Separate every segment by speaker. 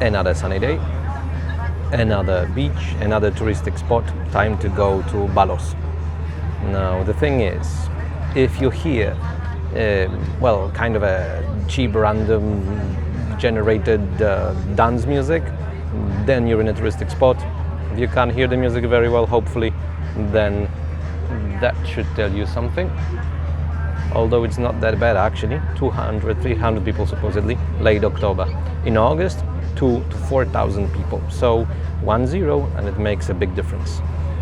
Speaker 1: Another sunny day, another beach, another touristic spot. Time to go to Balos. Now the thing is, if you hear well, kind of a cheap random generated dance music, then you're in a touristic spot. If you can't hear the music very well, hopefully, then that should tell you something. Although it's not that bad actually, 200, 300 people supposedly, late October. In August, 2,000 to 4,000 people. So 1-0, and it makes a big difference.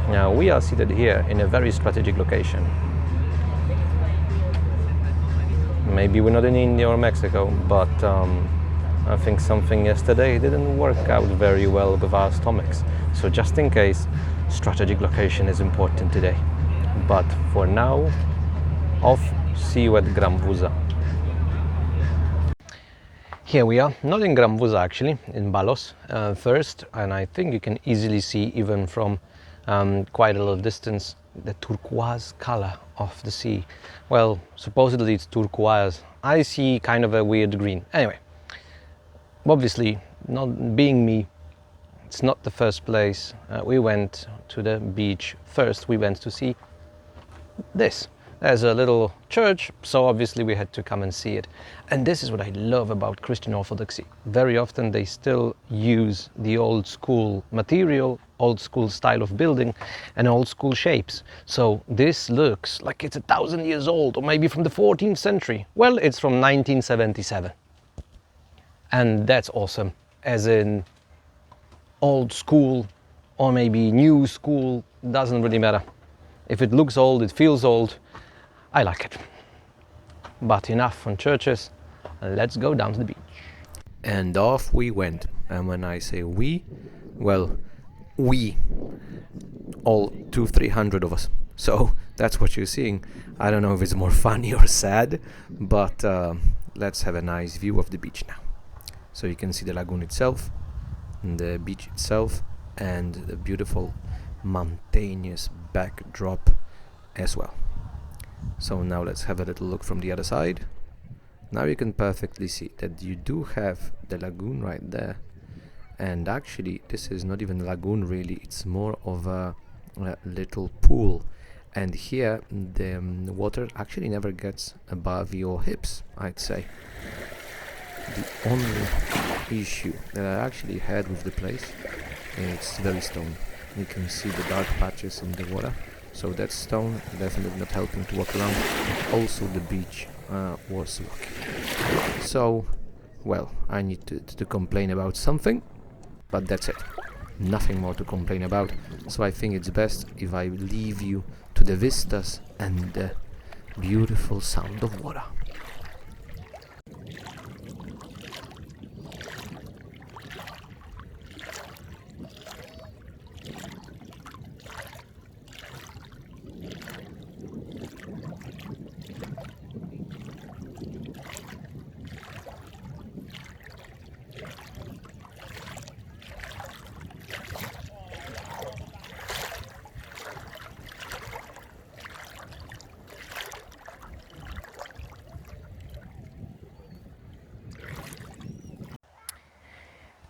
Speaker 1: Now we are seated here in a very strategic location. Maybe we're not in India or Mexico, but I think something yesterday didn't work out very well with our stomachs. So just in case, strategic location is important today. But for now, off, see you at Gramvousa. Here we are, not in Gramvousa actually, in Balos first, and I think you can easily see even from quite a lot of distance the turquoise color of the sea. Well, supposedly it's turquoise. I see kind of a weird green. Anyway, obviously, not being me, it's not the first place we went to the beach. First, we went to see this. There's a little church, so obviously we had to come and see it. And this is what I love about Christian Orthodoxy. Very often they still use the old school material, old school style of building, and old school shapes. So this looks like it's 1,000 years old, or maybe from the 14th century. Well, it's from 1977. And that's awesome, as in old school, or maybe new school, doesn't really matter. If it looks old, it feels old, I like it. But enough on churches, let's go down to the beach. And off we went. And when I say we, well, we, all 200-300 of us. So that's what you're seeing. I don't know if it's more funny or sad, but let's have a nice view of the beach now. So you can see the lagoon itself, the beach itself, and the beautiful mountainous backdrop as well. So now let's have a little look from the other side. Now you can perfectly see that you do have the lagoon right there. And actually this is not even a lagoon really, it's more of a little pool. And here the water actually never gets above your hips, I'd say. The only issue that I actually had with the place, it's very stone. You can see the dark patches in the water. So that stone definitely not helping to walk around. Also the beach was rocky. So, well, I need to complain about something, but that's it. Nothing more to complain about. So I think it's best if I leave you to the vistas and the beautiful sound of water.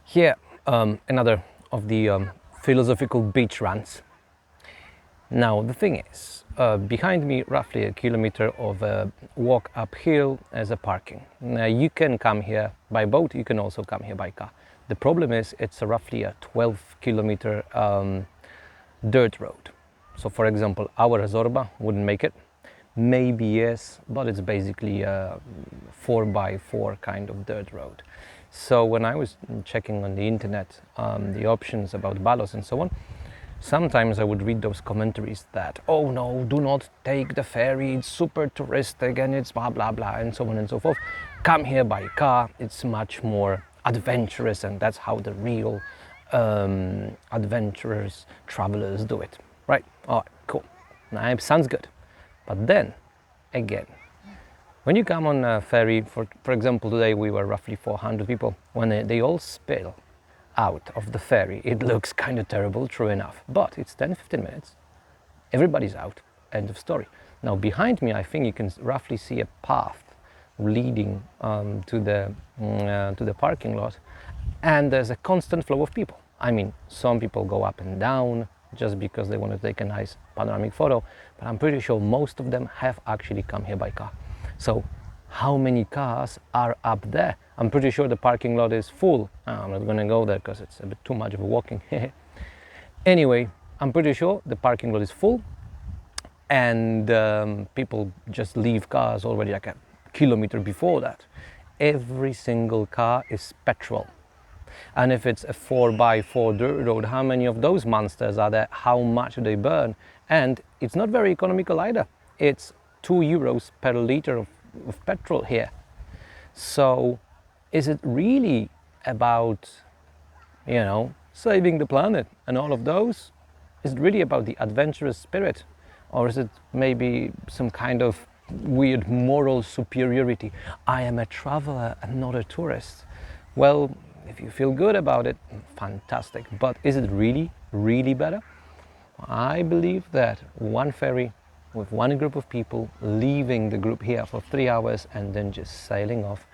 Speaker 1: Here, another of the philosophical beach runs. Now the thing is, behind me roughly a kilometer of a walk uphill as a parking. Now you can come here by boat, you can also come here by car. The problem is it's roughly a 12-kilometer dirt road. So for example, our Zorba wouldn't make it. Maybe yes, but it's basically a 4x4 kind of dirt road. So when I was checking on the internet the options about Balos and so on, sometimes I would read those commentaries that, oh no, do not take the ferry, it's super touristic and it's blah blah blah and so on and so forth. Come here by car, it's much more adventurous, and that's how the real adventurers, travelers do it. Right? Alright, cool. Now, sounds good. But then, again, when you come on a ferry, for example, today we were roughly 400 people, when they all spill out of the ferry, it looks kind of terrible, true enough. But it's 10-15 minutes, everybody's out, end of story. Now behind me, I think you can roughly see a path leading to the parking lot. and there's a constant flow of people. I mean, some people go up and down just because they want to take a nice panoramic photo, but I'm pretty sure most of them have actually come here by car. So how many cars are up there? I'm pretty sure the parking lot is full. I'm not gonna go there because it's a bit too much of a walking. Anyway, I'm pretty sure the parking lot is full, and people just leave cars already like a kilometer before that. Every single car is petrol. And if it's a 4x4 dirt road, how many of those monsters are there? How much do they burn? And it's not very economical either. It's €2 per liter of petrol here. So is it really about, you know, saving the planet and all of those? Is it really about the adventurous spirit? Or is it maybe some kind of weird moral superiority? I am a traveler and not a tourist. Well, if you feel good about it, fantastic. But is it really, really better? I believe that one ferry with one group of people leaving the group here for 3 hours and then just sailing off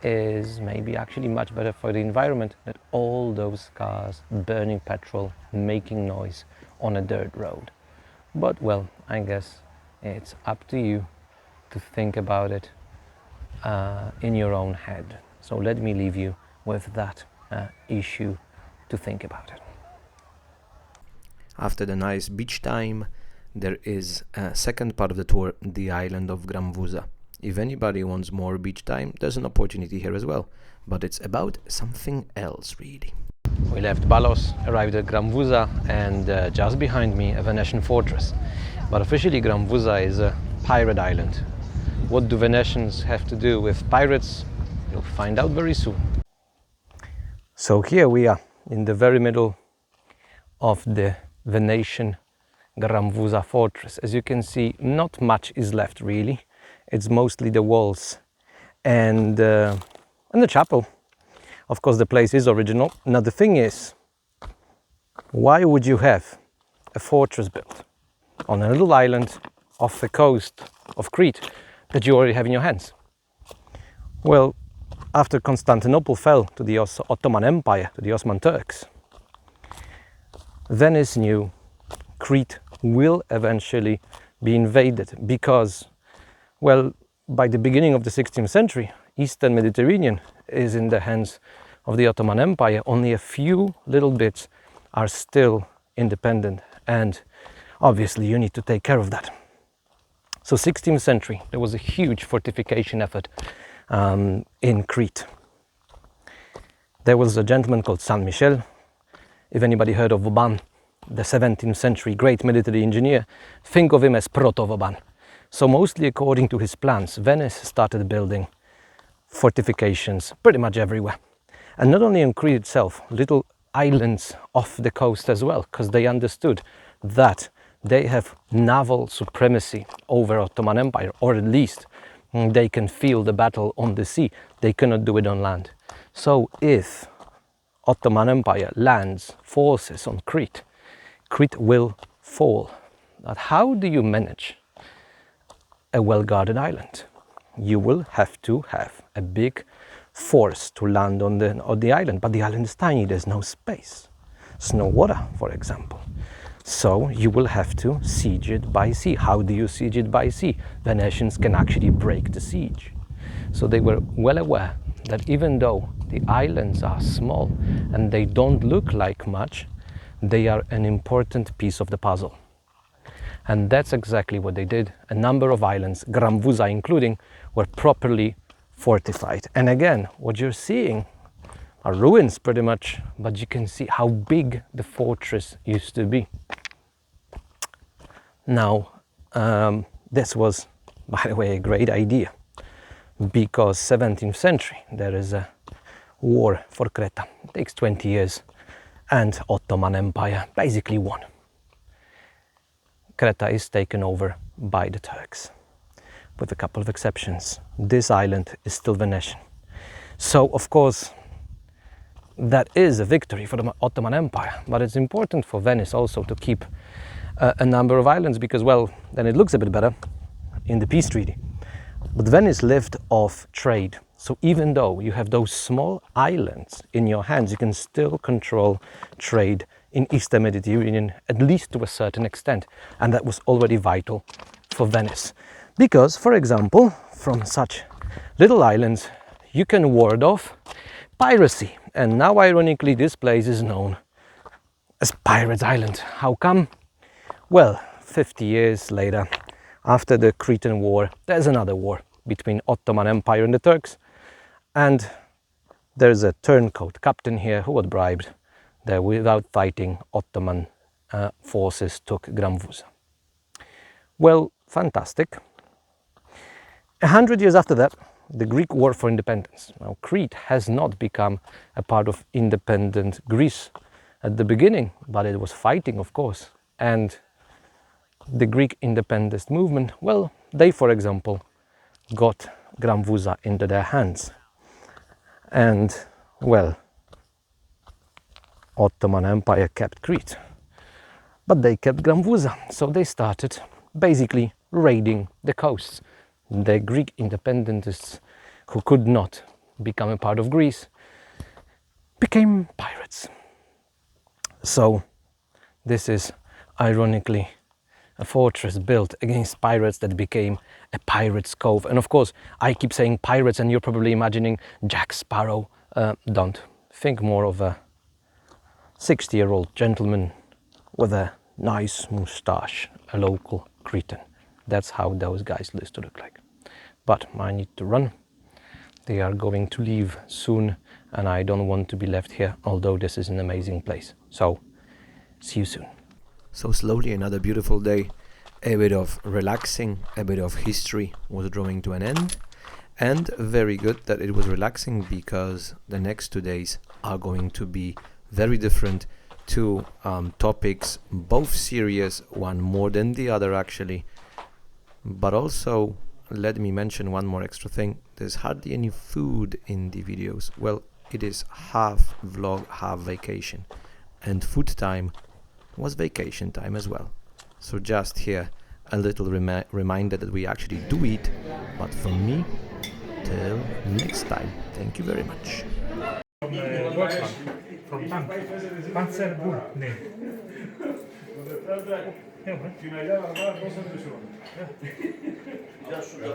Speaker 1: is maybe actually much better for the environment than all those cars burning petrol, making noise on a dirt road. But well, I guess it's up to you to think about it in your own head. So let me leave you with that issue to think about it. After the nice beach time, there is a second part of the tour, the island of Gramvousa. If anybody wants more beach time, there's an opportunity here as well, but it's about something else really. We left Balos, arrived at Gramvousa, and just behind me a Venetian fortress. But officially Gramvousa is a pirate island. What do Venetians have to do with pirates? You'll find out very soon. So here we are in the very middle of the Venetian Gramvousa fortress. As you can see, not much is left really. It's mostly the walls and the chapel. Of course, the place is original. Now the thing is, why would you have a fortress built on a little island off the coast of Crete that you already have in your hands? Well, after Constantinople fell to the Ottoman Empire, to the Osman Turks, Venice knew Crete will eventually be invaded because, well, by the beginning of the 16th century, Eastern Mediterranean is in the hands of the Ottoman Empire. Only a few little bits are still independent, and obviously you need to take care of that. So 16th century, there was a huge fortification effort in Crete. There was a gentleman called Saint Michel. If anybody heard of Vauban, the 17th century great military engineer, think of him as proto-Vauban. So mostly according to his plans, Venice started building fortifications pretty much everywhere. And not only in Crete itself, little islands off the coast as well, because they understood that they have naval supremacy over Ottoman Empire, or at least they can feel the battle on the sea. They cannot do it on land. So if Ottoman Empire lands forces on Crete, Crete will fall. But how do you manage a well-guarded island? You will have to have a big force to land on the island, but the island is tiny, there's no space. There's no water, for example. So you will have to siege it by sea. How do you siege it by sea? Venetians can actually break the siege. So they were well aware that even though the islands are small and they don't look like much, they are an important piece of the puzzle. And that's exactly what they did. A number of islands, Gramvousa including, were properly fortified. And again, what you're seeing are ruins pretty much, but you can see how big the fortress used to be. Now, this was, by the way, a great idea, because 17th century, there is a war for Crete. It takes 20 years, and Ottoman Empire basically won. Crete is taken over by the Turks, with a couple of exceptions. This island is still Venetian. So, of course, that is a victory for the Ottoman Empire, but it's important for Venice also to keep a number of islands, because, well, then it looks a bit better in the peace treaty. But Venice lived off trade, So even though you have those small islands in your hands, you can still control trade in Eastern Mediterranean, at least to a certain extent. And that was already vital for Venice. Because, for example, from such little islands, you can ward off piracy. And now, ironically, this place is known as Pirates Island. How come? Well, 50 years later, after the Cretan War, there's another war between Ottoman Empire and the Turks. And there's a turncoat captain here who was bribed that without fighting, Ottoman forces took Gramvousa. Well, fantastic. 100 years after that, the Greek War for Independence. Now, Crete has not become a part of independent Greece at the beginning, but it was fighting, of course. And the Greek independence movement, well, they, for example, got Gramvousa into their hands. And, well, Ottoman Empire kept Crete, but they kept Gramvousa. So they started basically raiding the coasts. The Greek independentists who could not become a part of Greece became pirates. So this is ironically a fortress built against pirates that became a pirate's cove. And of course, I keep saying pirates and you're probably imagining Jack Sparrow. Don't. Think more of a 60-year-old gentleman with a nice moustache, a local Cretan. That's how those guys used to look like. But I need to run. They are going to leave soon and I don't want to be left here, although this is an amazing place. So, see you soon. So slowly another beautiful day, a bit of relaxing, a bit of history was drawing to an end. And very good that it was relaxing because the next 2 days are going to be very different. Two topics, both serious, one more than the other actually. But also, let me mention one more extra thing. There's hardly any food in the videos. Well, it is half vlog, half vacation. And food time was vacation time as well. So just here, a little reminder that we actually do eat. But from me, till next time. Thank you very much.
Speaker 2: From Panzer Group name. Yeah,